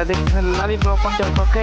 দেখছেন লাভি blog content পক্ষে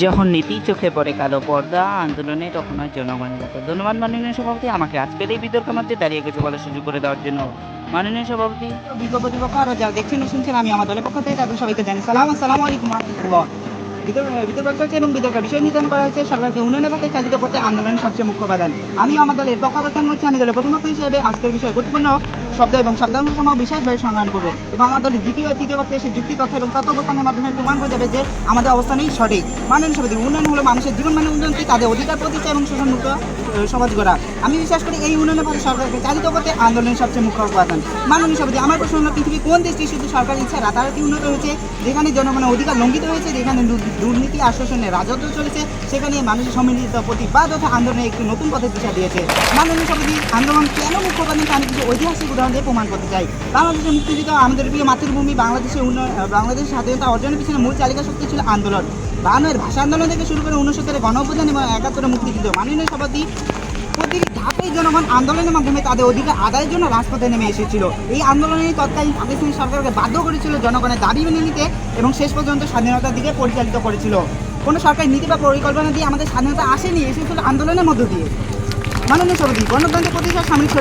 যখন নীতি চোখে পড়ে কালো পর্দা আন্দোলনে তখন হয় জনগণের মতো। ধন্যবাদ মাননীয় সভাপতি, আমাকে আজকের এই বিতর্কের মধ্যে দাঁড়িয়ে কিছু বলার সুযোগ করে দেওয়ার জন্য। মাননীয় সভাপতি, বিজ্ঞ প্রতিপক্ষ আরো যারা দেখছেন ও শুনছেন, আমি আমার দলের পক্ষ থেকে তাদের সবাইকে জানি আসসালামু আলাইকুম রাহমাতুল্লাহ। বিতর্ক এবং বিতর্কের বিষয় নির্ধারণ করা হয়েছে সরকারকে উন্নয়নের পথে চালিত করতে আন্দোলনের সবচেয়ে মুখ্য উপাদান। আমি আমার দলের পক্ষ অবস্থান করছি, আমি দলের প্রথম পক্ষ হিসেবে আজকের বিষয়ে গুরুত্বপূর্ণ শব্দ এবং শব্দানুক্রম বিশেষভাবে সংগ্রহ করবো এবং আমার দলের দ্বিতীয় তৃতীয় পক্ষে এসে যুক্তি তথ্য এবং তথ্য উপস্থানের মাধ্যমে প্রমাণ করে যাবে যে আমাদের অবস্থানই সঠিক। মাননীয় সভাপতি, উন্নয়ন হলো মানুষের জীবন মানের উন্নতি, তাদের অধিকার প্রতিষ্ঠা এবং শোষণমুক্ত সমাজ গড়া। আমি বিশ্বাস করি এই উন্নয়নের পথে সরকারকে চালিত করতে আন্দোলনের সবচেয়ে মুখ্য উপাদান। মাননীয় সভাপতি, আমার প্রশ্ন হলো, পৃথিবী কোন দেশটি শুধু সরকারি ইচ্ছা রাতারাতি উন্নত হয়েছে, যেখানে জনগণের অধিকার লঙ্ঘিত হয়েছে, যেখানে দুর্নীতি আশ্বাসনের রাজত্ব চলেছে, সেখানে মানুষের সম্মিলিত প্রতিবাদ তথা আন্দোলনে একটি নতুন পথের দিশা দিয়েছে। মাননীয় সভাপতি, আন্দোলন কেন মুখ্য উপাদান তা আমি কিছু ঐতিহাসিক উদাহরণ দিয়ে প্রমাণ করতে চাই। বাংলাদেশের মুক্তিযুদ্ধ, আমাদের প্রিয় মাতৃভূমি বাংলাদেশের উন্নয়ন, বাংলাদেশের স্বাধীনতা অর্জনের পিছনে মূল চালিকা শক্তি ছিল আন্দোলন। 52-এর ভাষা আন্দোলন থেকে শুরু করে 69-এর গণ অভ্যুত্থান এবং 71-এর মুক্তিযুদ্ধ। মাননীয় সভাপতি, প্রতিটি ধাপেই জনগণ আন্দোলনের মাধ্যমে তাদের অধিকার আদায়ের জন্য রাজপথে নেমে এসেছিল। এই আন্দোলনের তৎকালীন পাকিস্তানি সরকারকে বাধ্য করেছিল জনগণের দাবি মেনে নিতে এবং শেষ পর্যন্ত স্বাধীনতার দিকে পরিচালিত করেছিল। কোনো সরকারি নীতি বা পরিকল্পনা দিয়ে আমাদের স্বাধীনতা আসেনি, এসেছিল আন্দোলনের মধ্য দিয়ে। মাননীয় সভাপতি, গণতন্ত্রের প্রতিষ্ঠা সামরিক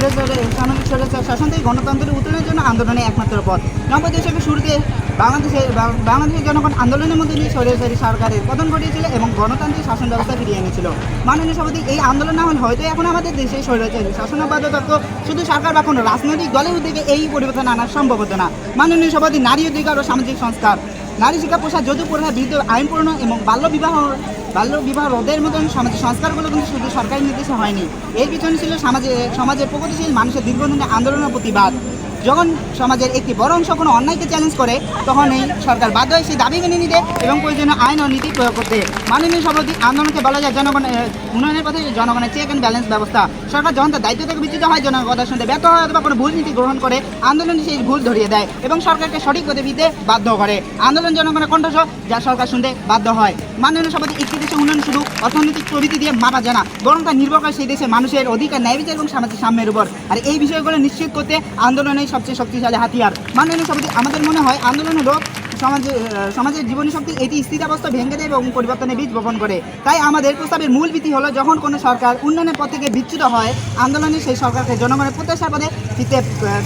স্বৈরাচার শাসন থেকে গণতন্ত্রের উত্তরণের জন্য আন্দোলনের একমাত্র পথ। 90 দশকের শুরুতে বাংলাদেশের জনগণ আন্দোলনের মধ্যে দিয়ে স্বৈরাচারী সরকারের পতন ঘটিয়েছিল এবং গণতান্ত্রিক শাসন ব্যবস্থা ফিরিয়ে এনেছিল। মাননীয় সভাপতি, এই আন্দোলন না হলে হয়তো এখন আমাদের দেশে স্বৈরাচারী শাসনবাদত্ব শুধু সরকার বা কোনো রাজনৈতিক দলের উদ্যোগে এই পরিবর্তন আনা সম্ভব হতো না। মাননীয় সভাপতি, নারী অধিকার ও সামাজিক সংস্কার, নারী শিক্ষা, প্রসার, যৌতুক প্রথার বিরুদ্ধে আইন প্রণয়ন এবং বাল্যবিবাহ রোধের মতন সামাজিক সংস্কারগুলো কিন্তু শুধু সরকারি নির্দেশে হয়নি, এর পিছনে ছিল সমাজের প্রগতিশীল মানুষের দীর্ঘদিনের আন্দোলনের প্রতিবাদ। যখন সমাজের একটি বড় অংশ কোনো অন্যায়কে চ্যালেঞ্জ করে, তখন এই সরকার বাধ্য হয় সেই দাবি মেনে নিতে এবং প্রয়োজনীয় আইন ও নীতি প্রয়োগ করতে। মাননীয় সভাপতি, আন্দোলনকে বলা যায় জনগণের উন্নয়নের পথে জনগণের চেক অ্যান্ড ব্যালেন্স ব্যবস্থা। সরকার যখন তার দায়িত্ব থেকে বিচ্যুত হয়, জনগণের কথা শুনতে ব্যর্থ হয় অথবা কোনো ভুল নীতি গ্রহণ করে, আন্দোলনে সেই ভুল ধরিয়ে দেয় এবং সরকারকে সঠিক পথে দিতে বাধ্য করে। আন্দোলন জনগণের কণ্ঠস্বর, যা সরকার শুনতে বাধ্য হয়। মাননীয় সভাপতি, একটি দেশের উন্নয়ন শুধু অর্থনৈতিক প্রবৃদ্ধি দিয়ে মাপা যায় না, বরং তা নির্ভর করে সেই দেশের মানুষের অধিকার, ন্যায় বিচার এবং সামাজিক সাম্যের উপর। আর এই বিষয়গুলো নিশ্চিত করতে আন্দোলনের সবচেয়ে শক্তিশালী হাতিয়ার। মাননীয় সভাপতি, আমাদের মনে হয় আন্দোলন হলো সমাজের জীবনী শক্তি, এটি স্থিতাবস্থা ভেঙে দেয় এবং পরিবর্তনের বীজ বপন করে। তাই আমাদের প্রস্তাবের মূল ভিত্তি হলো, যখন কোনো সরকার উন্নয়নের পথ থেকে বিচ্যুত হয়, আন্দোলনে সেই সরকারকে জনগণের প্রত্যাশার পথে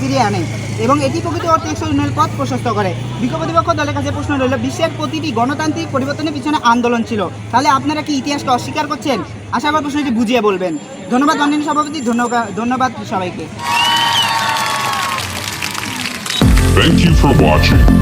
ফিরিয়ে আনে এবং এটি প্রকৃত অর্থে উন্নয়নের পথ প্রশস্ত করে। বিপক্ষ দলের কাছে প্রশ্ন রইল, বিশ্বের প্রতিটি গণতান্ত্রিক পরিবর্তনের পিছনে আন্দোলন ছিল, তাহলে আপনারা কি ইতিহাসকে অস্বীকার করছেন? আশা করি প্রশ্নটি বুঝিয়ে বলবেন। ধন্যবাদ মাননীয় সভাপতি, ধন্যবাদ সবাইকে। Thank you for watching.